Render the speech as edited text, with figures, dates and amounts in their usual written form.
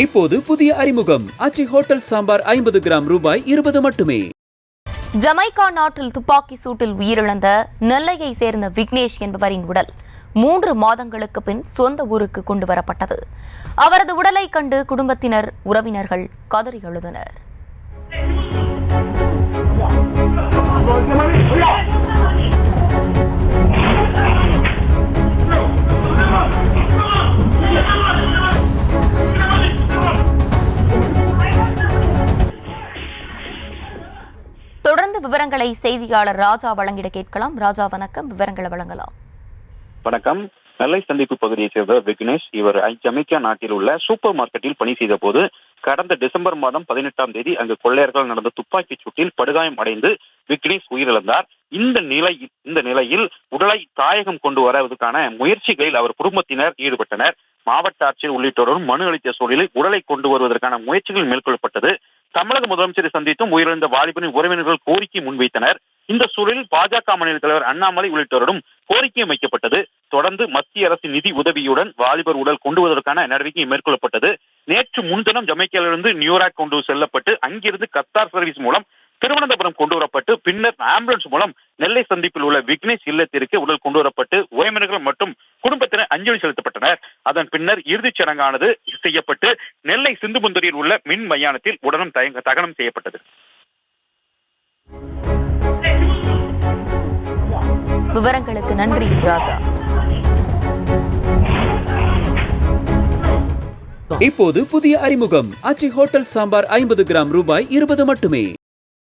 இப்போது புதிய அறிமுகம் ஆச்சி ஹோட்டல் சாம்பார் 50 கிராம் ரூபாய் 20 மட்டுமே. ஜமைக்கா நாட்டில் துப்பாக்கி சூட்டில் உயிரிழந்த நெல்லையை சேர்ந்த விக்னேஷ் என்பவரின் உடல் 3 மாதங்களுக்கு பின் சொந்த ஊருக்கு கொண்டு வரப்பட்டது. அவரது உடலை கண்டு குடும்பத்தினர், உறவினர்கள் கதறி அழுதனர். தொடர்ந்து விவரங்களை செய்தியாளர் ராஜா வழங்கிட கேட்கலாம். ராஜா வணக்கம், விவரங்களை வழங்கலாம். வணக்கம். நெல்லை சந்திப்பு பகுதியைச் சேர்ந்த விக்னேஷ் இவர் ஜமைக்கா நாட்டில் உள்ள சூப்பர் மார்க்கெட்டில் பணி செய்த போது கடந்த டிசம்பர் மாதம் 18ஆம் தேதி அங்கு கொள்ளையர்கள் நடந்த துப்பாக்கி சூட்டில் படுகாயம் அடைந்து விக்னேஷ் உயிரிழந்தார். இந்த நிலையில் உடலை தாயகம் கொண்டு வருவதற்கான முயற்சிகளில் அவர் குடும்பத்தினர் ஈடுபட்டனர். மாவட்ட ஆட்சியர் உள்ளிட்டோரும் மனு அளித்த சூழலில் உடலை கொண்டு வருவதற்கான முயற்சிகள் மேற்கொள்ளப்பட்டது. தமிழக முதலமைச்சரை சந்தித்தும் உயிரிழந்த வாலிபனின் உறவினர்கள் கோரிக்கை முன்வைத்தனர். இந்த சூழலில் பாஜக மாநில தலைவர் அண்ணாமலை உள்ளிட்டோரிடம் கோரிக்கை வைக்கப்பட்டது. தொடர்ந்து மத்திய அரசின் நிதி உதவியுடன் வாலிபர் உடல் கொண்டு வருவதற்கான நடவடிக்கை மேற்கொள்ளப்பட்டது. நேற்று முன்தினம் ஜமைக்காவிலிருந்து நியூயார்க் கொண்டு செல்லப்பட்டு அங்கிருந்து கத்தார் சர்வீஸ் மூலம் திருவனந்தபுரம் கொண்டு வரப்பட்டு பின்னர் ஆம்புலன்ஸ் மூலம் நெல்லை சந்திப்பில் உள்ள விக்னேஷ் இல்லத்திற்கு உடல் கொண்டு வரப்பட்டு உறவினர்கள் மற்றும் குடும்பத்தினர் அஞ்சலி செலுத்தப்பட்டனர். அதன் பின்னர் இறுதிச் சடங்கானது செய்யப்பட்டு நெல்லை சிந்துபுந்தரியில் உள்ள மின் மையானத்தில் உடனும் தகனம் செய்யப்பட்டது. விவரங்களுக்கு நன்றி ராஜா. இப்போது புதிய அறிமுகம் ஆச்சி ஹோட்டல் சாம்பார் 50 கிராம் ரூபாய் 20 மட்டுமே.